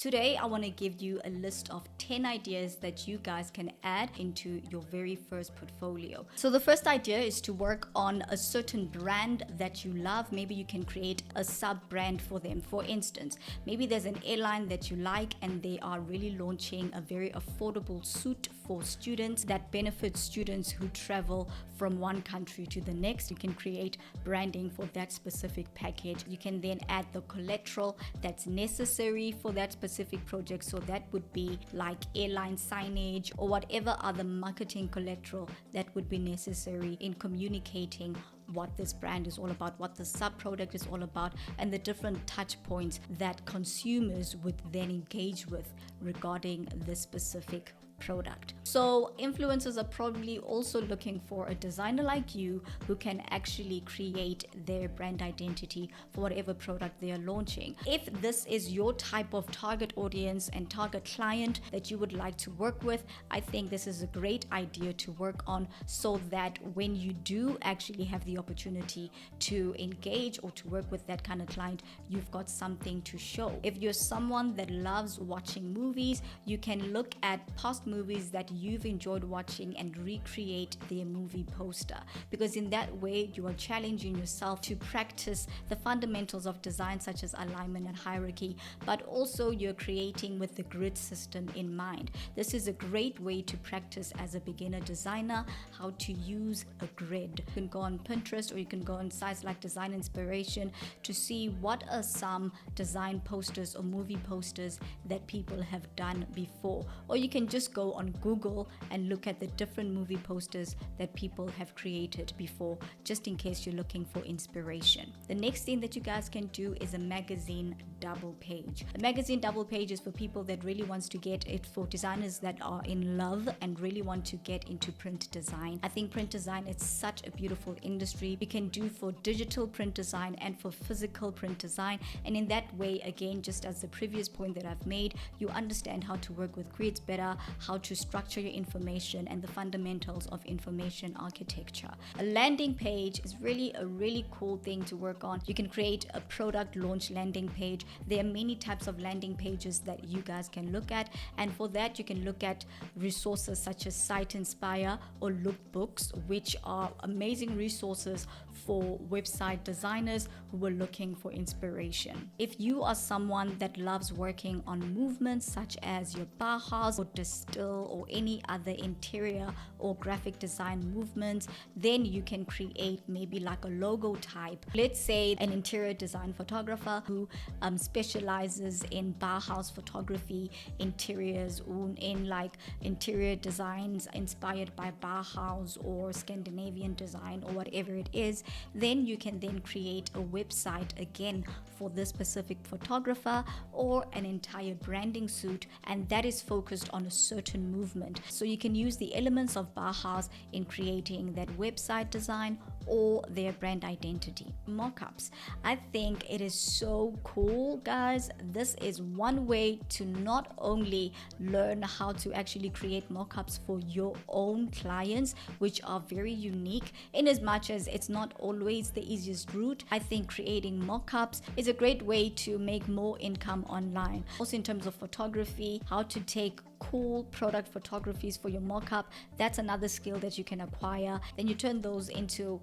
Today, I want to give you a list of 10 ideas that you guys can add into your very first portfolio. So the first idea is to work on a certain brand that you love. Maybe you can create a sub-brand for them. For instance, maybe there's an airline that you like and they are really launching a very affordable suit for students that benefits students who travel from one country to the next. You can create branding for that specific package. You can then add the collateral that's necessary for that specific project. So that would be like airline signage or whatever other marketing collateral that would be necessary in communicating what this brand is all about, what the sub-product is all about, and the different touch points that consumers would then engage with regarding this specific product. So influencers are probably also looking for a designer like you who can actually create their brand identity for whatever product they are launching. If this is your type of target audience and target client that you would like to work with, I think this is a great idea to work on, so that when you do actually have the opportunity to engage or to work with that kind of client, you've got something to show. If you're someone that loves watching movies, you can look at past movies that you've enjoyed watching and recreate their movie poster, because in that way you are challenging yourself to practice the fundamentals of design such as alignment and hierarchy, but also you're creating with the grid system in mind. This is a great way to practice as a beginner designer how to use a grid. You can go on Pinterest or you can go on sites like Design Inspiration to see what are some design posters or movie posters that people have done before, or you can just go on Google and look at the different movie posters that people have created before, just in case you're looking for inspiration. The next thing that you guys can do is a magazine double page. A magazine double page is for people that really wants to get it, for designers that are in love and really want to get into print design. I think print design is such a beautiful industry. You can do for digital print design and for physical print design, and in that way, again, just as the previous point that I've made, you understand how to work with grids better, how to structure your information, and the fundamentals of information architecture. A landing page is really a really cool thing to work on. You can create a product launch landing page. There are many types of landing pages that you guys can look at, and for that you can look at resources such as Site Inspire or Lookbooks, which are amazing resources for website designers who are looking for inspiration. If you are someone that loves working on movements such as your Bauhaus or Distill or any other interior or graphic design movements, then you can create maybe like a logo type. Let's say an interior design photographer who specializes in Bauhaus photography, interiors, or in like interior designs inspired by Bauhaus or Scandinavian design or whatever it is, then you can then create a website again for this specific photographer or an entire branding suite, and that is focused on a certain movement. So you can use the elements of Bauhaus in creating that website design or their brand identity. Mockups. I think it is so cool, guys. This is one way to not only learn how to actually create mockups for your own clients, which are very unique, in as much as it's not always the easiest route. I think creating mockups is a great way to make more income online. Also in terms of photography, how to take cool product photographies for your mockup, that's another skill that you can acquire. Then you turn those into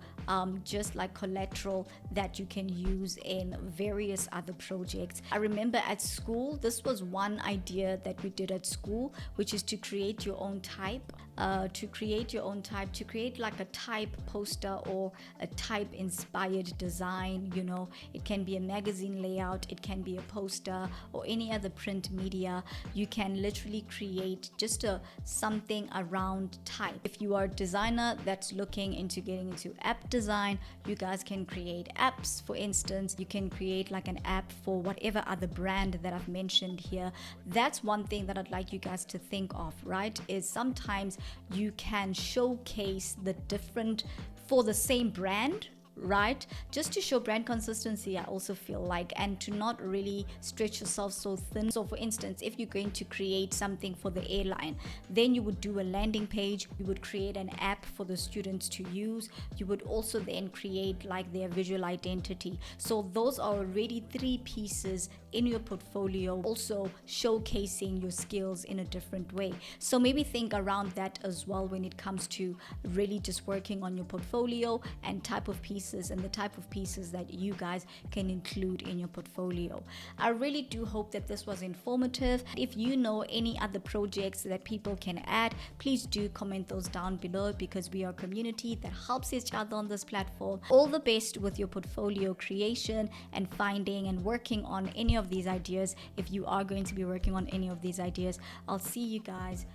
just like collateral that you can use in various other projects. I remember at school, this was one idea that we did at school, which is to create your own type. To create like a type poster or a type inspired design. You know, it can be a magazine layout, it can be a poster or any other print media. You can literally create just something around type. If you are a designer that's looking into getting into app design, you guys can create apps. For instance, you can create like an app for whatever other brand that I've mentioned here. That's one thing that I'd like you guys to think of, right? Is sometimes you can showcase the different for the same brand, right? Just to show brand consistency, I also feel like, and to not really stretch yourself so thin. So for instance, if you're going to create something for the airline, then you would do a landing page, you would create an app for the students to use, you would also then create like their visual identity. So those are already 3 pieces in your portfolio, also showcasing your skills in a different way. So maybe think around that as well when it comes to really just working on your portfolio and type of pieces and the type of pieces that you guys can include in your portfolio. I really do hope that this was informative. If you know any other projects that people can add, please do comment those down below, because we are a community that helps each other on this platform. All the best with your portfolio creation and finding and working on any of these ideas. If you are going to be working on any of these ideas, I'll see you guys